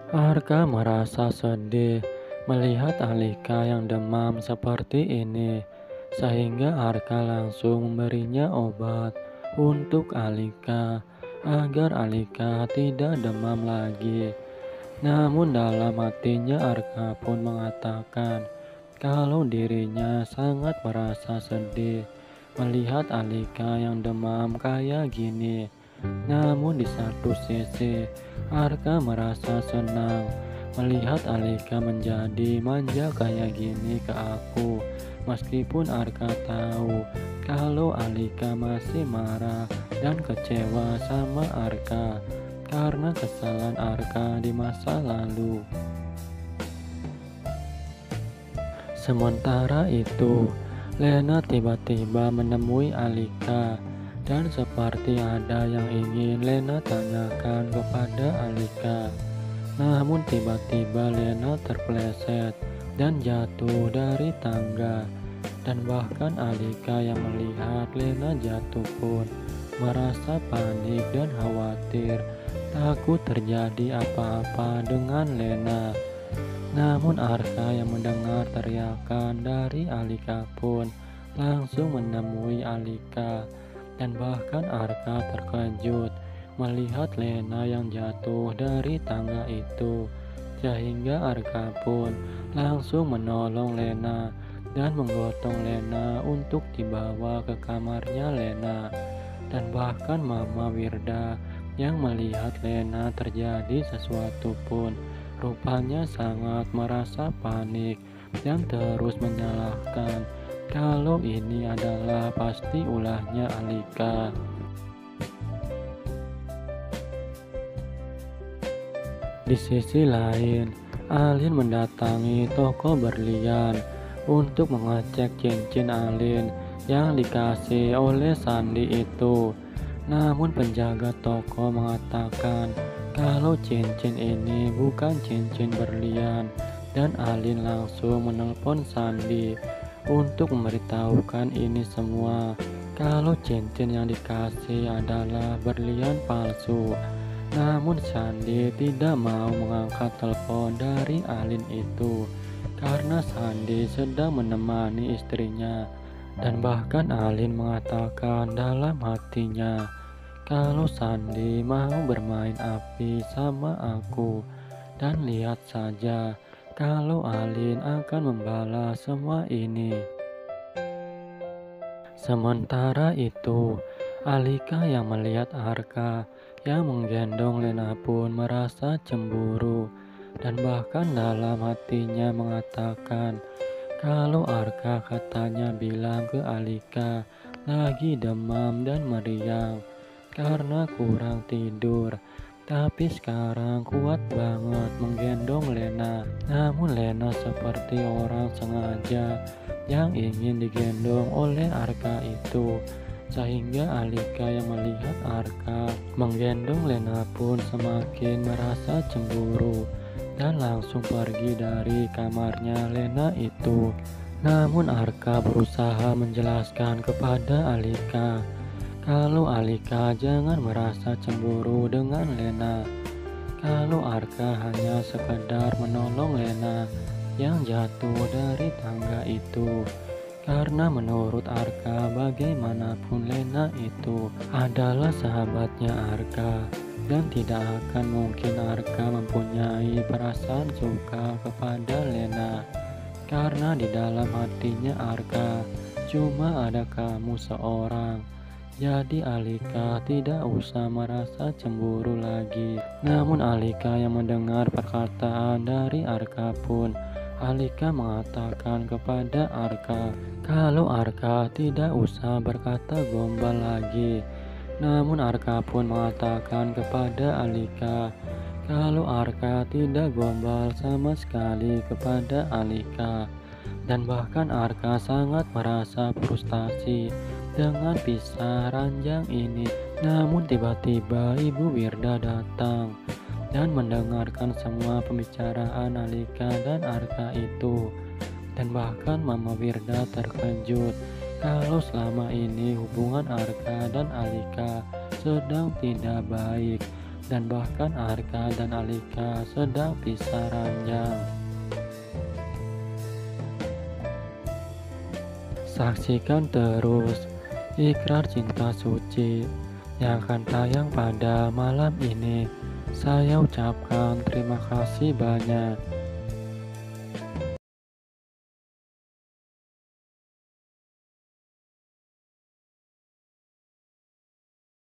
Arka merasa sedih melihat Alika yang demam seperti ini, sehingga Arka langsung memberinya obat untuk Alika agar Alika tidak demam lagi. Namun dalam hatinya Arka pun mengatakan kalau dirinya sangat merasa sedih melihat Alika yang demam kayak gini. Namun di satu sisi, Arka merasa senang melihat Alika menjadi manja kayak gini ke aku. Meskipun Arka tahu kalau Alika masih marah dan kecewa sama Arka karena kesalahan Arka di masa lalu. Sementara itu, Lena tiba-tiba menemui Alika dan seperti ada yang ingin Lena tanyakan kepada Alika. Namun tiba-tiba Lena terpeleset dan jatuh dari tangga. Dan bahkan Alika yang melihat Lena jatuh pun merasa panik dan khawatir, takut terjadi apa-apa dengan Lena. Namun Arka yang mendengar teriakan dari Alika pun langsung menemui Alika. Dan bahkan Arka terkejut melihat Lena yang jatuh dari tangga itu. Sehingga Arka pun langsung menolong Lena dan menggotong Lena untuk dibawa ke kamarnya Lena. Dan bahkan Mama Wirda yang melihat Lena terjadi sesuatu pun rupanya sangat merasa panik dan terus menyalahkan kalau ini adalah pasti ulahnya Alika. Di sisi lain, Alin mendatangi toko berlian untuk mengecek cincin Alin yang dikasih oleh Sandi itu. Namun penjaga toko mengatakan kalau cincin ini bukan cincin berlian, dan Alin langsung menelpon Sandi untuk memberitahukan ini semua kalau cincin yang dikasih adalah berlian palsu. Namun Sandi tidak mau mengangkat telepon dari Alin itu karena Sandi sedang menemani istrinya. Dan bahkan Alin mengatakan dalam hatinya kalau Sandi mau bermain api sama aku. Dan lihat saja kalau Alin akan membalas semua ini. Sementara itu, Alika yang melihat Arka yang menggendong Lena pun merasa cemburu dan bahkan dalam hatinya mengatakan kalau Arka katanya bilang ke Alika lagi demam dan meriang karena kurang tidur. Tapi sekarang kuat banget menggendong Lena. Namun Lena seperti orang sengaja yang ingin digendong oleh Arka itu. Sehingga Alika yang melihat Arka menggendong Lena pun semakin merasa cemburu dan langsung pergi dari kamarnya Lena itu. Namun Arka berusaha menjelaskan kepada Alika kalau Alika jangan merasa cemburu dengan Lena. Kalau Arka hanya sekedar menolong Lena yang jatuh dari tangga itu. Karena menurut Arka bagaimanapun Lena itu adalah sahabatnya Arka. Dan tidak akan mungkin Arka mempunyai perasaan suka kepada Lena. Karena di dalam hatinya Arka cuma ada kamu seorang. Jadi Alika tidak usah merasa cemburu lagi. Namun Alika yang mendengar perkataan dari Arka pun, Alika mengatakan kepada Arka kalau Arka tidak usah berkata gombal lagi. Namun Arka pun mengatakan kepada Alika kalau Arka tidak gombal sama sekali kepada Alika. Dan bahkan Arka sangat merasa frustasi dengan pisah ranjang ini. Namun tiba-tiba Ibu Wirda datang dan mendengarkan semua pembicaraan Alika dan Arka itu. Dan bahkan Mama Wirda terkejut kalau selama ini hubungan Arka dan Alika sedang tidak baik. dan bahkan Arka dan Alika sedang pisah ranjang. Saksikan terus Ikrar Cinta Suci yang akan tayang pada malam ini. Saya ucapkan terima kasih banyak.